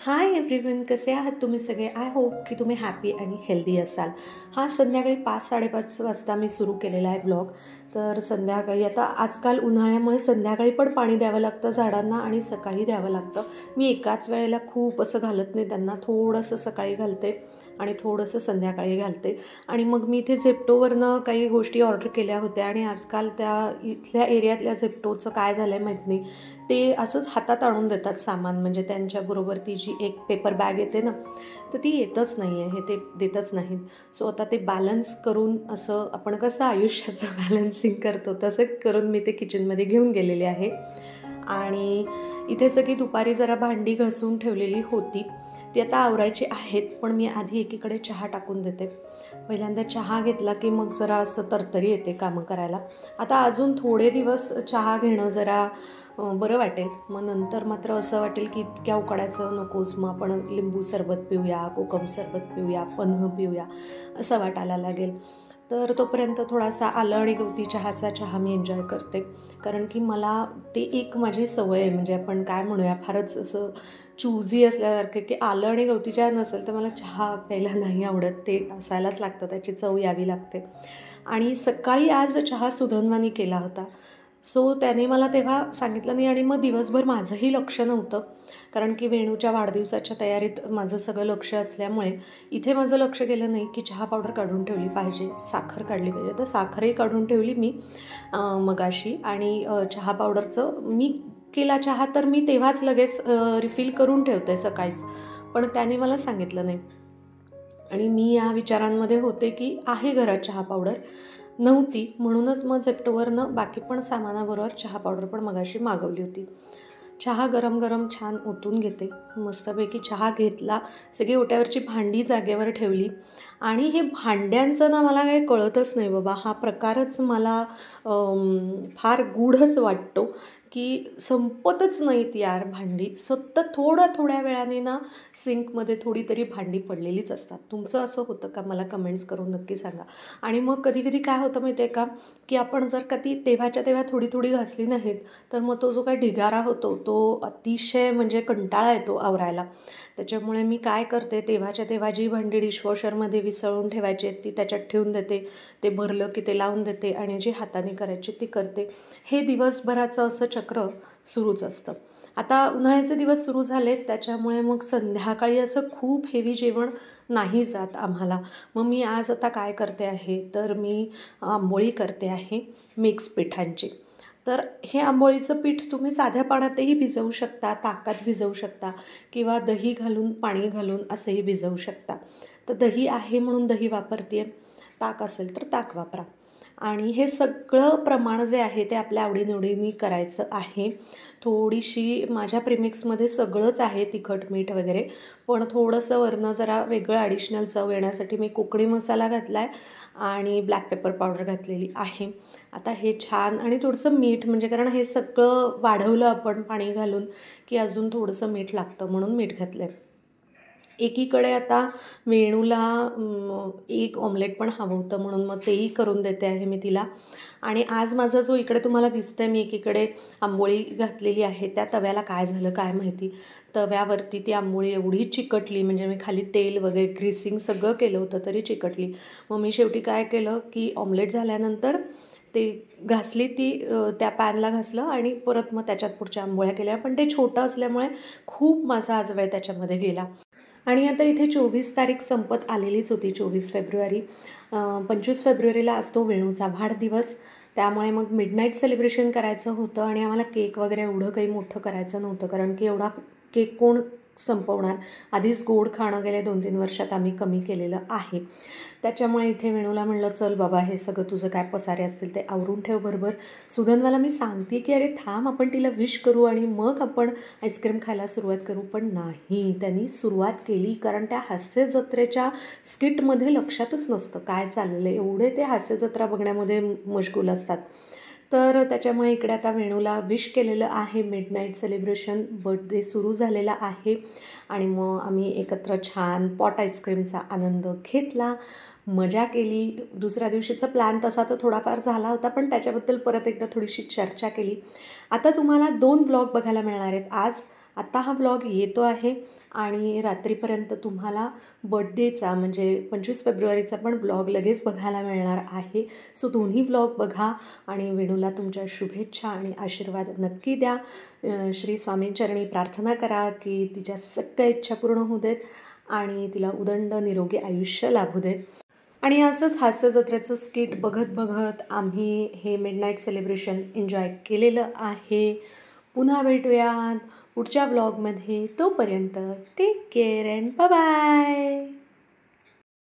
Hi everyone, कसे आहात तुम्ही सगळे? आय होप की तुम्ही हॅपी आणि हेल्दी असाल. हा संध्याकाळी 5-5:30 वाजता मी सुरू केलेला आहे ब्लॉग. तर संध्याकाळी आता आजकाल उन्हाळ्यामुळे संध्याकाळी पण पाणी द्यावं लागतं झाडांना आणि सकाळी द्यावं लागतं. मी एकाच वेळेला खूप असं घालत नाही त्यांना, थोडंसं सकाळी घालते आणि थोडंसं संध्याकाळी घालते. आणि मग मी इथे झेप्टोवरनं काही गोष्टी ऑर्डर केल्या होत्या आणि आजकाल त्या इथल्या एरियातल्या झेप्टोचं काय झालं आहे माहीत नाही, ते असंच हातात आणून देतात सामान. म्हणजे त्यांच्याबरोबर ती जी एक पेपर बॅग येते ना, तर ती येतच नाही आहे, हे ते देतच नाहीत. सो आता ते बॅलन्स करून, असं आपण कसं आयुष्याचं बॅलन्सिंग करतो तसं करून मी ते किचनमध्ये घेऊन गेलेले आहे. आणि इथे सगळी दुपारी जरा भांडी घासून ठेवलेली होती, ती आता आवरायची आहेत. पण मी आधी एकीकडे चहा टाकून देते. पहिल्यांदा चहा घेतला की मग जरा असं तरतरी येते कामं करायला. आता अजून थोडे दिवस चहा घेणं जरा बरं वाटेल. मग नंतर मात्र असं वाटेल की इतक्या उकाड्याचं नकोच, मग आपण लिंबू सरबत पिऊया, कोकम सरबत पिऊया, पन्ह पिऊया, असं वाटायला लागेल. तर तोपर्यंत थोडासा आलं आणि गवती चहाचा चहा मी एन्जॉय करते. कारण की मला ते एक माझी सवय आहे. म्हणजे आपण काय म्हणूया, फारच असं चूझी असल्यासारखं, की आलं आणि गवती चहा नसेल तर मला चहा प्यायला नाही आवडत. ते असायलाच लागतं, त्याची चव यावी लागते. आणि सकाळी आज चहा सुधन्वानी केला होता. सो त्याने मला तेव्हा सांगितलं नाही आणि मग दिवसभर माझंही लक्ष नव्हतं. कारण की वेणूच्या वाढदिवसाच्या तयारीत माझं सगळं लक्ष असल्यामुळे इथे माझं लक्ष गेलं नाही की चहा पावडर काढून ठेवली पाहिजे, साखर काढली पाहिजे. तर साखरही काढून ठेवली मी मगाशी. आणि चहा पावडरचं मी केला चहा तर मी तेव्हाच लगेच रिफिल करून ठेवते सकाळीच. पण त्याने मला सांगितलं नाही आणि मी या विचारांमध्ये होते की आहे घरात चहा पावडर, नव्हती. म्हणूनच मग झेप्टोवरनं बाकी पण सामानाबरोबर चहा पावडर पण मगाशी मागवली होती. चहा गरम गरम छान ओतून घेते. मस्तपैकी चहा घेतला, सगळी ओट्यावरची भांडी जागेवर ठेवली. आणि हे भांड्यांचं ना मला काही कळतच नाही बाबा. हा प्रकारच मला फार गूढच वाटतो की संपतच नाहीत यार भांडी. सतत थोड्या वेळाने ना सिंकमध्ये थोडी तरी भांडी पडलेलीच असतात. तुमचं असं होतं का? मला कमेंट्स करून नक्की सांगा. आणि मग कधी कधी काय होतं माहिती आहे का, की आपण जर का ती तेव्हाच्या तेव्हा थोडी घासली नाहीत तर मग तो जो काही ढिगारा होतो तो अतिशय म्हणजे कंटाळा येतो आवरायला. त्याच्यामुळे मी काय करते, तेव्हाच्या तेव्हा जी भांडी डिशवॉशरमध्ये विसळून ठेवायची ती त्याच्यात ठेवून देते. ते भरलं की ते लावून देते आणि जी हाताने करायची ती करते. हे दिवसभराचं असं चक्र सुरूच असतं. आता उन्हाळ्याचे दिवस सुरू झालेत, त्याच्यामुळे मग संध्याकाळी असं खूप हेवी जेवण नाही जात आम्हाला. मग मी आज आता काय करते आहे, तर मी आंबोळी करते आहे मिक्स पिठांची. तर हे आंबोळीचं पीठ तुम्ही साध्या पाण्यातही भिजवू शकता, ताकात भिजवू शकता किंवा दही घालून, पाणी घालून असंही भिजवू शकता. तर दही आहे म्हणून दही वापरते आहे, ताक असेल तर ताक वापरा. आणि हे सगळं प्रमाण जे आहे ते आपल्या आवडीनिवडीने करायचं आहे. थोडीशी माझ्या प्रीमिक्समध्ये सगळंच आहे, तिखट मीठ वगैरे. पण थोडंसं वरनं जरा वेगळं ॲडिशनल चव येण्यासाठी मी कोकणी मसाला घातला आहे आणि ब्लॅक पेपर पावडर घातलेली आहे. आता हे छान, आणि थोडंसं मीठ, म्हणजे कारण हे सगळं वाढवलं आपण पाणी घालून की अजून थोडंसं मीठ लागतं म्हणून मीठ घातलं आहे. एकीकडे आता वेणूला एक ऑमलेट पण हवं होतं म्हणून मग तेही करून देते आहे मी तिला. आणि आज माझा जो इकडे तुम्हाला दिसतं आहे, मी एकीकडे आंबोळी घातलेली आहे, त्या तव्याला काय झालं काय माहिती, तव्यावरती ती आंबोळी एवढी चिकटली. म्हणजे मी खाली तेल वगैरे ग्रीसिंग सगळं केलं होतं तरी चिकटली. मग मी शेवटी काय केलं की ऑमलेट झाल्यानंतर ते घासली, ती त्या पॅनला घासलं आणि परत मग त्याच्यात पुढच्या आंबोळ्या केल्या. पण ते छोटं असल्यामुळे खूप माझा आज वेळ त्याच्यामध्ये गेला. आणि आता इथे 24 तारीख संपत आलेलीच होती, 24 फेब्रुवारी. 25 फेब्रुवारीला असतो वेणूचा वाढदिवस. त्यामुळे मग मिडनाईट सेलिब्रेशन करायचं होतं आणि आम्हाला केक वगैरे एवढं काही मोठं करायचं नव्हतं, कारण की एवढा केक कोण संपवणार. आधीच गोड खाणं गेले 2-3 वर्षात आम्ही कमी केलेलं आहे. त्याच्यामुळे इथे वेणूला म्हणलं, चल बाबा हे सगळं तुझं काय पसारे असतील ते आवरून ठेव बरोबर. सुधन्वाला मी सांगते की अरे थांब, आपण तिला विश करू आणि मग आपण आईस्क्रीम खायला सुरुवात करू. पण नाही, त्यांनी सुरुवात केली. कारण त्या हास्य जत्रेच्या स्किटमध्ये लक्षातच नसतं काय चाललेलं आहे, एवढे ते हास्य जत्रा बघण्यामध्ये मशगूल असतात. तर त्याच्यामुळे इकडे आता वेणूला विश केलेलं आहे. मिडनाईट सेलिब्रेशन, बर्थडे सुरू झालेला आहे. आणि मग आम्ही एकत्र छान पॉट आईस्क्रीमचा आनंद घेतला, मजा केली. दुसऱ्या दिवशीचा प्लॅन तसा तर थोडाफार झाला होता, पण त्याच्याबद्दल परत एकदा थोडीशी चर्चा केली. आता तुम्हाला 2 ब्लॉग बघायला मिळणार आहेत आज आता हा व्लॉग येतो आहे आणि रात्रीपर्यंत तुम्हाला बड्डेचा म्हणजे 25 फेब्रुवारीचा पण व्लॉग लगेच बघायला मिळणार आहे. सो दोन्ही व्लॉग बघा आणि वेणूला तुमच्या शुभेच्छा आणि आशीर्वाद नक्की द्या. श्री स्वामींचरणी प्रार्थना करा की तिच्या सगळ्या इच्छा पूर्ण होऊ देत आणि तिला उदंड निरोगी आयुष्य लाभू देत. आणि असंच हास्य जत्रेचं स्किट बघत बघत आम्ही हे मिडनाईट सेलिब्रेशन एन्जॉय केलेलं आहे. पुन्हा भेटूयात पुढच्या व्लॉगमध्ये. तोपर्यंत take care and bye bye.